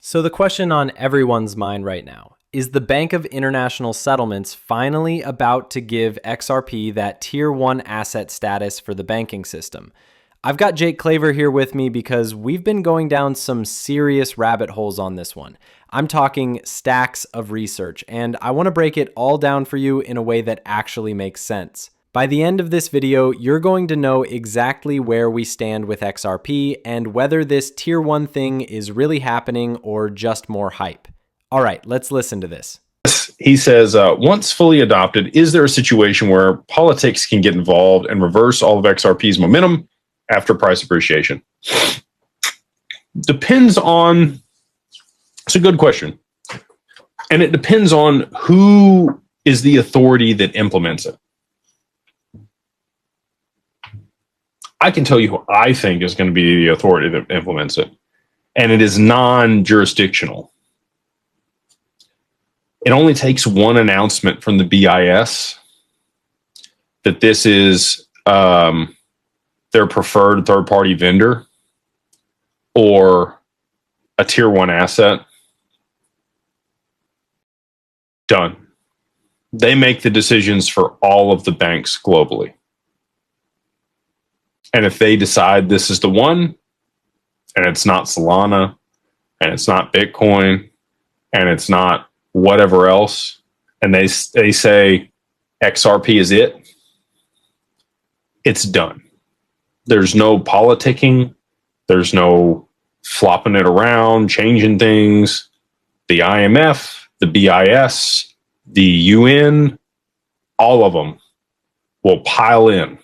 So the question on everyone's mind right now, is the Bank of International Settlements finally about to give XRP that Tier 1 asset status for the banking system? I've got Jake Claver here with me because we've been going down some serious rabbit holes on this one. I'm talking stacks of research, and I want to break it all down for you in a way that actually makes sense. By the end of this video, you're going to know exactly where we stand with XRP and whether this Tier 1 thing is really happening or just more hype. All right, let's listen to this. He says, once fully adopted, is there a situation where politics can get involved and reverse all of XRP's momentum after price appreciation? Depends on, it's a good question. And it depends on who is the authority that implements it. I can tell you who I think is going to be the authority that implements it. And it is non-jurisdictional. It only takes one announcement from the BIS that this is their preferred third-party vendor or a Tier 1 asset. Done. They make the decisions for all of the banks globally. And if they decide this is the one, and it's not Solana, and it's not Bitcoin, and it's not whatever else, and they say XRP is it, it's done. There's no politicking. There's no flopping it around, changing things. The IMF, the BIS, the UN, all of them will pile in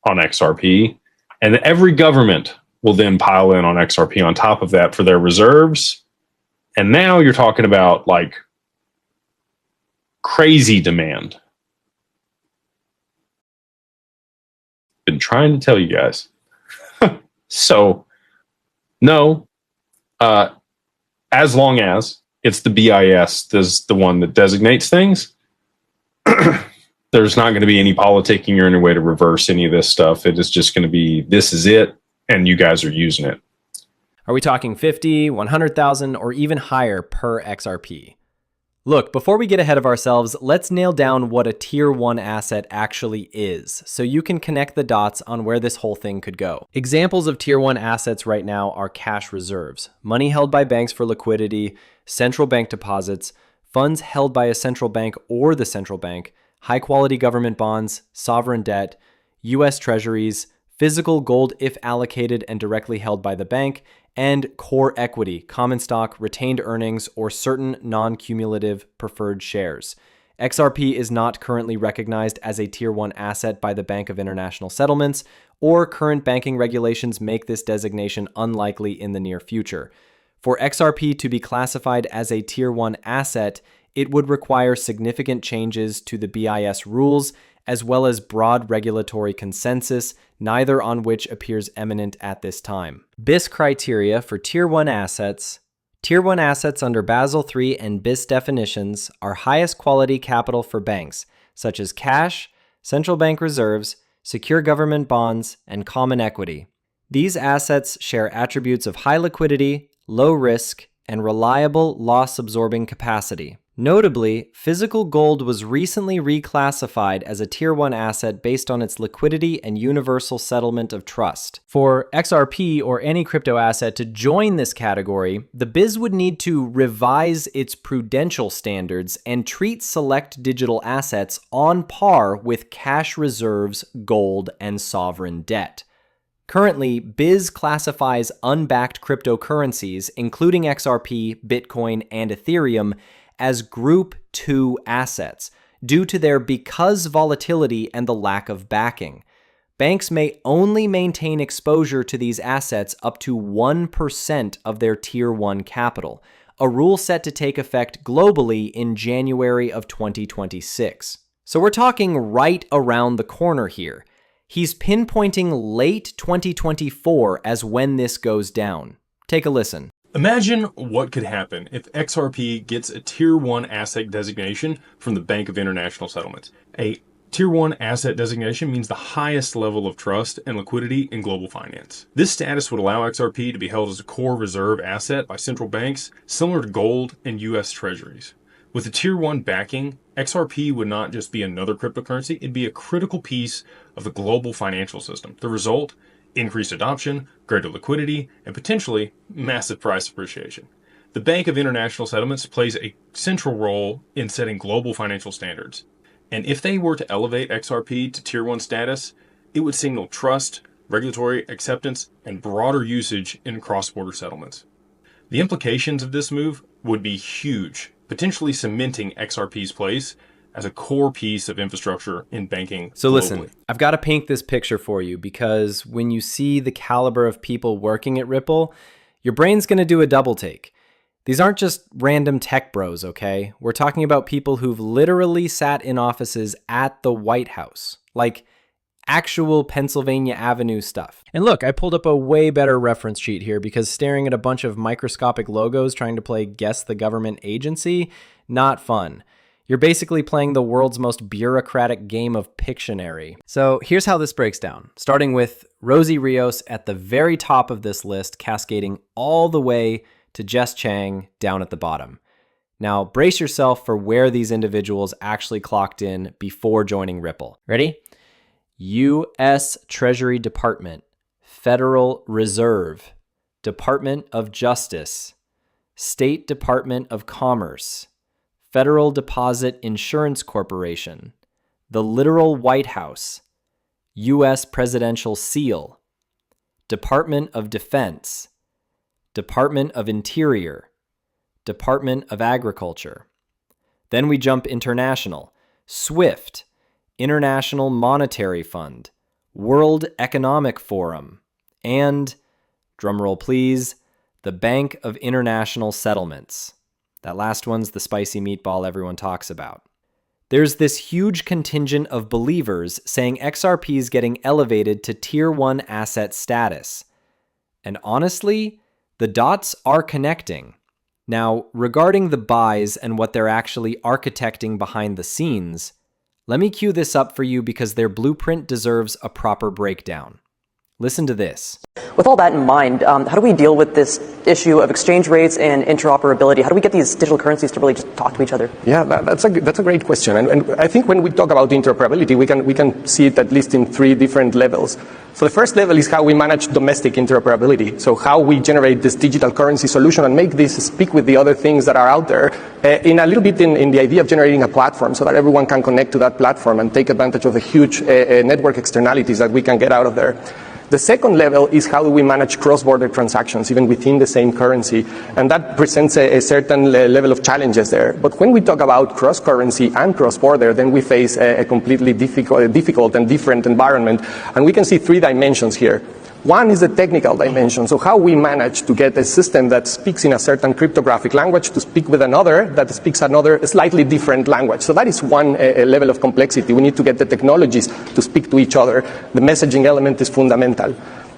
on XRP. And every government will then pile in on XRP on top of that for their reserves. And now you're talking about like crazy demand. Been trying to tell you guys. So, no, as long as it's the BIS, that's the one that designates things, there's not going to be any politicking or any way to reverse any of this stuff. It is just going to be, this is it, and you guys are using it. Are we talking 50, 100,000, or even higher per XRP? Look, before we get ahead of ourselves, let's nail down what a Tier 1 asset actually is, so you can connect the dots on where this whole thing could go. Examples of Tier 1 assets right now are cash reserves, money held by banks for liquidity, central bank deposits, funds held by a central bank or the central bank, high-quality government bonds, sovereign debt, U.S. treasuries, physical gold if allocated and directly held by the bank, and core equity, common stock, retained earnings, or certain non-cumulative preferred shares. XRP is not currently recognized as a Tier 1 asset by the Bank of International Settlements, or current banking regulations make this designation unlikely in the near future. For XRP to be classified as a Tier 1 asset, it would require significant changes to the BIS rules, as well as broad regulatory consensus, neither on which appears imminent at this time. BIS criteria for Tier 1 assets. Tier 1 assets under Basel III and BIS definitions are highest quality capital for banks, such as cash, central bank reserves, secure government bonds, and common equity. These assets share attributes of high liquidity, low risk, and reliable loss-absorbing capacity. Notably, physical gold was recently reclassified as a Tier 1 asset based on its liquidity and universal settlement of trust. For XRP or any crypto asset to join this category, the BIS would need to revise its prudential standards and treat select digital assets on par with cash reserves, gold, and sovereign debt. Currently, BIS classifies unbacked cryptocurrencies, including XRP, Bitcoin, and Ethereum, as Group 2 assets, due to their because volatility and the lack of backing. Banks may only maintain exposure to these assets up to 1% of their Tier 1 capital, a rule set to take effect globally in January of 2026. So we're talking right around the corner here. He's pinpointing late 2024 as when this goes down. Take a listen. Imagine what could happen if XRP gets a Tier 1 asset designation from the Bank of International Settlements. A Tier 1 asset designation means the highest level of trust and liquidity in global finance. This status would allow XRP to be held as a core reserve asset by central banks, similar to gold and US Treasuries. With the Tier 1 backing, XRP would not just be another cryptocurrency, it'd be a critical piece of the global financial system. The result, increased adoption, greater liquidity, and potentially massive price appreciation. The Bank of International Settlements plays a central role in setting global financial standards. And if they were to elevate XRP to Tier 1 status, it would signal trust, regulatory acceptance, and broader usage in cross-border settlements. The implications of this move would be huge, potentially cementing XRP's place as a core piece of infrastructure in banking So globally. listen, I've got to paint this picture for you because when you see the caliber of people working at Ripple, your brain's going to do a double take. These aren't just random tech bros, okay? We're talking about people who've literally sat in offices at the White House, like actual Pennsylvania Avenue stuff. And look, I pulled up a way better reference sheet here because staring at a bunch of microscopic logos trying to play guess the government agency, not fun. You're basically playing the world's most bureaucratic game of Pictionary. So here's how this breaks down, starting with Rosie Rios at the very top of this list, cascading all the way to Jess Chang down at the bottom. Now, brace yourself for where these individuals actually clocked in before joining Ripple. Ready? U.S. Treasury Department, Federal Reserve, Department of Justice, State Department of Commerce, Federal Deposit Insurance Corporation, the literal White House, U.S. Presidential Seal, Department of Defense, Department of Interior, Department of Agriculture. Then we jump international, SWIFT, International Monetary Fund, World Economic Forum, and, drumroll please, the Bank of International Settlements. That last one's the spicy meatball everyone talks about. There's this huge contingent of believers saying XRP is getting elevated to Tier 1 asset status. And honestly, the dots are connecting. Now, regarding the buys and what they're actually architecting behind the scenes, let me cue this up for you because their blueprint deserves a proper breakdown. Listen to this. With all that in mind, how do we deal with this issue of exchange rates and interoperability? How do we get these digital currencies to really just talk to each other? Yeah, that's a great question. And I think when we talk about interoperability, we can see it at least in three different levels. So the first level is how we manage domestic interoperability. So how we generate this digital currency solution and make this speak with the other things that are out there in a little bit in the idea of generating a platform so that everyone can connect to that platform and take advantage of the huge network externalities that we can get out of there. The second level is how do we manage cross-border transactions, even within the same currency, and that presents a certain level of challenges there. But when we talk about cross-currency and cross-border, then we face a completely difficult and different environment, and we can see three dimensions here. One is the technical dimension, so how we manage to get a system that speaks in a certain cryptographic language to speak with another that speaks another slightly different language. So that is one level of complexity. We need to get the technologies to speak to each other. The messaging element is fundamental.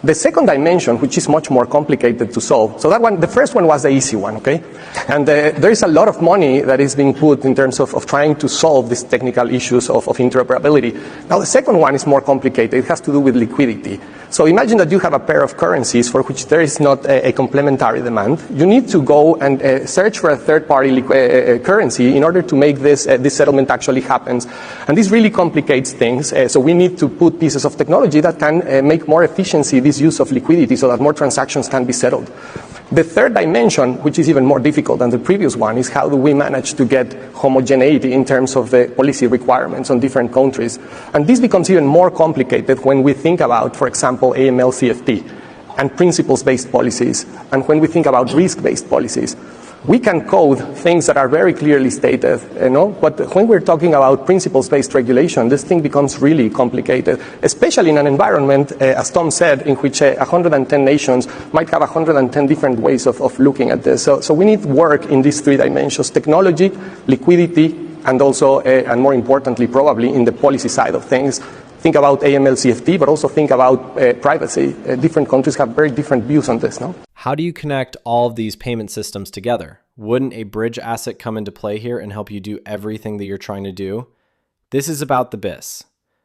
The second dimension, which is much more complicated to solve, so that one, the first one was the easy one, okay? And there is a lot of money that is being put in terms of trying to solve these technical issues of interoperability. Now the second one is more complicated. It has to do with liquidity. So imagine that you have a pair of currencies for which there is not a complementary demand. You need to go and search for a third-party currency in order to make this settlement actually happen. And this really complicates things. So we need to put pieces of technology that can make more efficiency this use of liquidity so that more transactions can be settled. The third dimension, which is even more difficult than the previous one, is how do we manage to get homogeneity in terms of the policy requirements on different countries. And this becomes even more complicated when we think about, for example, AML-CFT and principles-based policies, and when we think about risk-based policies. We can code things that are very clearly stated, but when we're talking about principles-based regulation, this thing becomes really complicated, especially in an environment, as Tom said, in which 110 nations might have 110 different ways of looking at this. So we need work in these three dimensions: technology, liquidity, and also, and more importantly, probably in the policy side of things. Think about AML-CFT, but also think about privacy. Different countries have very different views on this, no? How do you connect all of these payment systems together? Wouldn't a bridge asset come into play here and help you do everything that you're trying to do? This is about the BIS.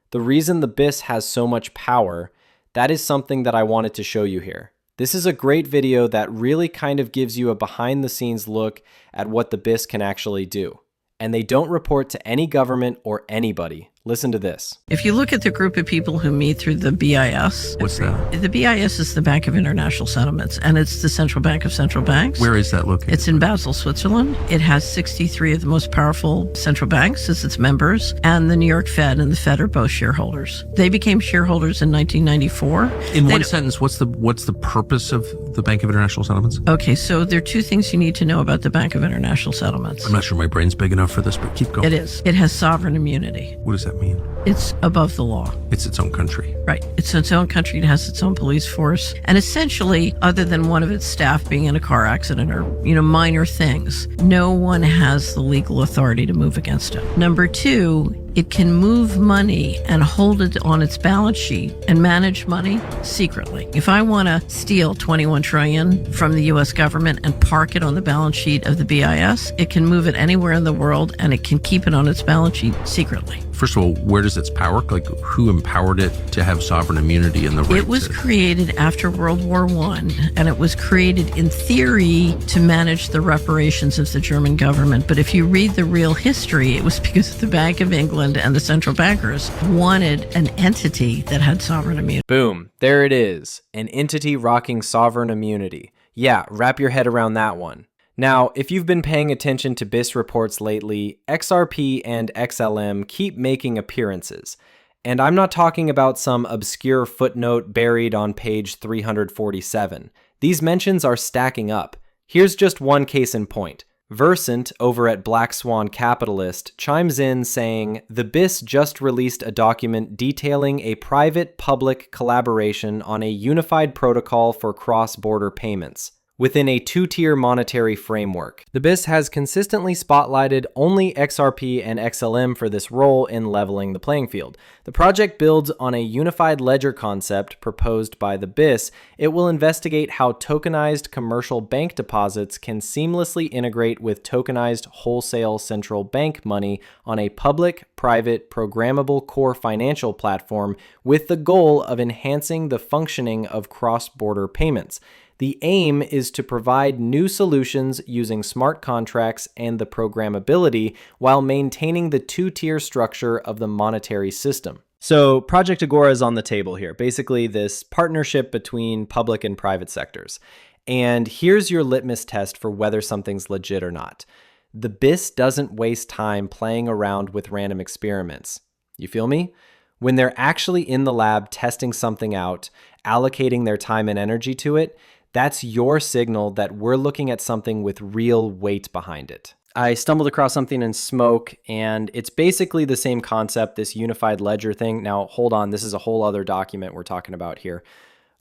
The reason the BIS has so much power, that is something that I wanted to show you here. This is a great video that really kind of gives you a behind the scenes look at what the BIS can actually do. And they don't report to any government or anybody. Listen to this. If you look at the group of people who meet through the BIS. What's that? The BIS is the Bank of International Settlements, and it's the central bank of central banks. Where is that located? It's in Basel, Switzerland. It has 63 of the most powerful central banks as its members, and the New York Fed and the Fed are both shareholders. They became shareholders in 1994. In one sentence, what's the purpose of the Bank of International Settlements? Okay, so there are two things you need to know about the Bank of International Settlements. I'm not sure my brain's big enough for this, but keep going. It is. It has sovereign immunity. What does that mean? It's above the law. It's its own country. Right. It's its own country. It has its own police force. And essentially, other than one of its staff being in a car accident or, minor things, no one has the legal authority to move against it. Number two, it can move money and hold it on its balance sheet and manage money secretly. If I want to steal $21 trillion from the U.S. government and park it on the balance sheet of the BIS, it can move it anywhere in the world and it can keep it on its balance sheet secretly. First of all, where does its power? Like, who empowered it to have sovereign immunity in the right? It was created after World War I, and it was created in theory to manage the reparations of the German government. But if you read the real history, it was because the Bank of England and the central bankers wanted an entity that had sovereign immunity. Boom. There it is. An entity rocking sovereign immunity. Yeah, wrap your head around that one. Now, if you've been paying attention to BIS reports lately, XRP and XLM keep making appearances. And I'm not talking about some obscure footnote buried on page 347. These mentions are stacking up. Here's just one case in point. Versant, over at Black Swan Capitalist, chimes in saying, the BIS just released a document detailing a private-public collaboration on a unified protocol for cross-border payments within a two-tier monetary framework. The BIS has consistently spotlighted only XRP and XLM for this role in leveling the playing field. The project builds on a unified ledger concept proposed by the BIS. It will investigate how tokenized commercial bank deposits can seamlessly integrate with tokenized wholesale central bank money on a public-private programmable core financial platform with the goal of enhancing the functioning of cross-border payments. The aim is to provide new solutions using smart contracts and the programmability while maintaining the two-tier structure of the monetary system. So Project Agora is on the table here, basically this partnership between public and private sectors. And here's your litmus test for whether something's legit or not. The BIS doesn't waste time playing around with random experiments. You feel me? When they're actually in the lab testing something out, allocating their time and energy to it, that's your signal that we're looking at something with real weight behind it. I stumbled across something in Smoke, and it's basically the same concept, this unified ledger thing. Now, hold on, this is a whole other document we're talking about here.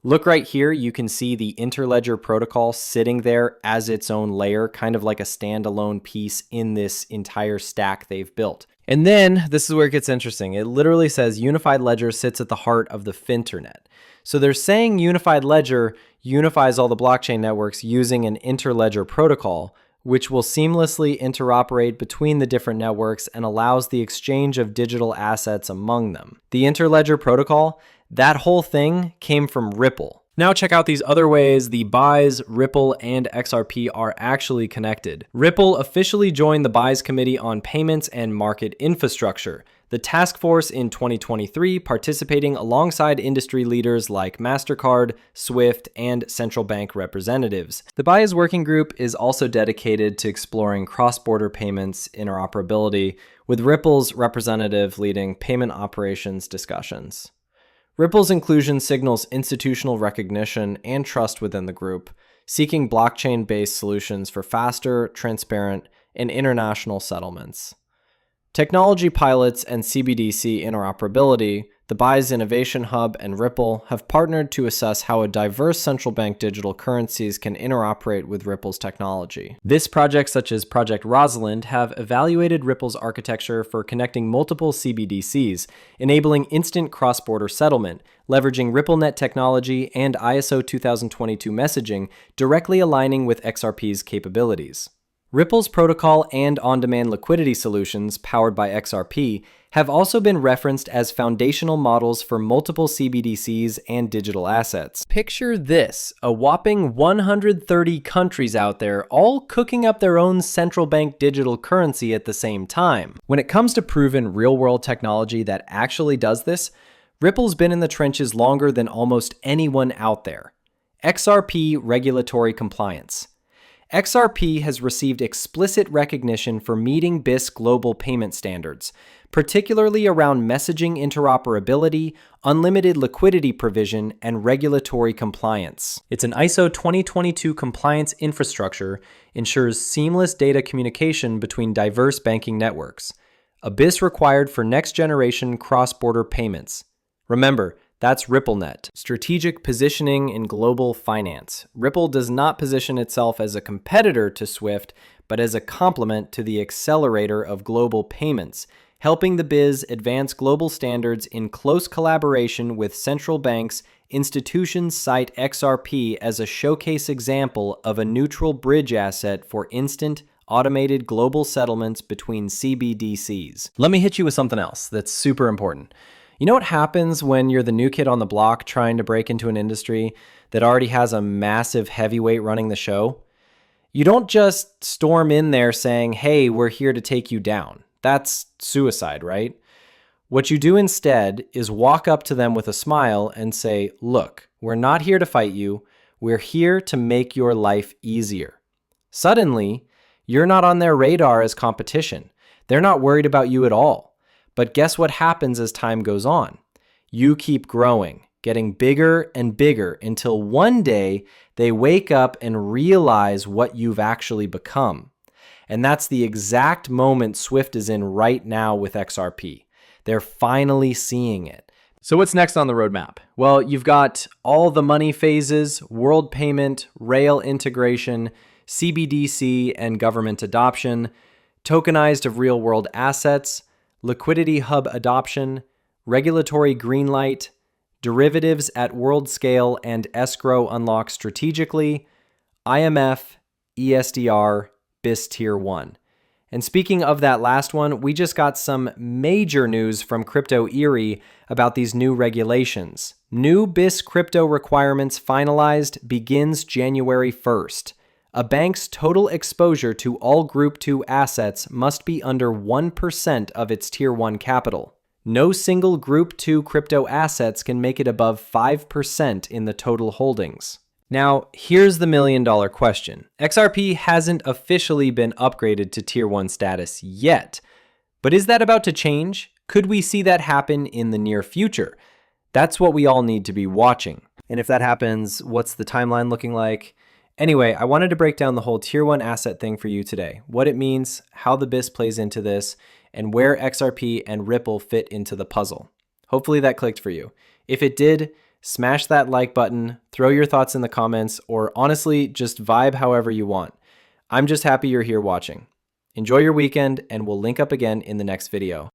Look right here, you can see the interledger protocol sitting there as its own layer, kind of like a standalone piece in this entire stack they've built. And then, this is where it gets interesting. It literally says unified ledger sits at the heart of the Finternet. So they're saying unified ledger unifies all the blockchain networks using an interledger protocol, which will seamlessly interoperate between the different networks and allows the exchange of digital assets among them. The interledger protocol, that whole thing came from Ripple. Now check out these other ways the BIS, Ripple, and XRP are actually connected. Ripple officially joined the BIS Committee on Payments and Market Infrastructure, the task force in 2023 participating alongside industry leaders like MasterCard, SWIFT, and central bank representatives. The BIS working group is also dedicated to exploring cross-border payments interoperability, with Ripple's representative leading payment operations discussions. Ripple's inclusion signals institutional recognition and trust within the group, seeking blockchain-based solutions for faster, transparent, and international settlements. Technology pilots and CBDC interoperability, the BIS Innovation Hub and Ripple have partnered to assess how a diverse central bank digital currencies can interoperate with Ripple's technology. This project, such as Project Rosalind, have evaluated Ripple's architecture for connecting multiple CBDCs, enabling instant cross-border settlement, leveraging RippleNet technology and ISO 2022 messaging, directly aligning with XRP's capabilities. Ripple's protocol and on-demand liquidity solutions, powered by XRP, have also been referenced as foundational models for multiple CBDCs and digital assets. Picture this, a whopping 130 countries out there all cooking up their own central bank digital currency at the same time. When it comes to proven real-world technology that actually does this, Ripple's been in the trenches longer than almost anyone out there. XRP regulatory compliance. XRP has received explicit recognition for meeting BIS global payment standards, particularly around messaging interoperability, unlimited liquidity provision, and regulatory compliance. It's an ISO 2022 compliance infrastructure, ensures seamless data communication between diverse banking networks. A BIS required for next-generation cross-border payments. Remember, that's RippleNet. Strategic positioning in global finance. Ripple does not position itself as a competitor to SWIFT, but as a complement to the accelerator of global payments, helping the biz advance global standards in close collaboration with central banks. Institutions cite XRP as a showcase example of a neutral bridge asset for instant, automated global settlements between CBDCs. Let me hit you with something else that's super important. You know what happens when you're the new kid on the block trying to break into an industry that already has a massive heavyweight running the show? You don't just storm in there saying, hey, we're here to take you down. That's suicide, right? What you do instead is walk up to them with a smile and say, look, we're not here to fight you. We're here to make your life easier. Suddenly, you're not on their radar as competition. They're not worried about you at all. But guess what happens as time goes on? You keep growing, getting bigger and bigger until one day they wake up and realize what you've actually become. And that's the exact moment Swift is in right now with XRP. They're finally seeing it. So what's next on the roadmap? Well, you've got all the money phases, world payment, rail integration, CBDC and government adoption, tokenized of real-world assets, liquidity hub adoption, regulatory green light, derivatives at world scale and escrow unlock strategically, IMF, ESDR, BIS Tier 1. And speaking of that last one, we just got some major news from Crypto Erie about these new regulations. New BIS crypto requirements finalized begins January 1st. A bank's total exposure to all Group 2 assets must be under 1% of its Tier 1 capital. No single Group 2 crypto assets can make it above 5% in the total holdings. Now, here's the million-dollar question. XRP hasn't officially been upgraded to Tier 1 status yet, but is that about to change? Could we see that happen in the near future? That's what we all need to be watching. And if that happens, what's the timeline looking like? Anyway, I wanted to break down the whole Tier 1 asset thing for you today, what it means, how the BIS plays into this, and where XRP and Ripple fit into the puzzle. Hopefully that clicked for you. If it did, smash that like button, throw your thoughts in the comments, or honestly, just vibe however you want. I'm just happy you're here watching. Enjoy your weekend, and we'll link up again in the next video.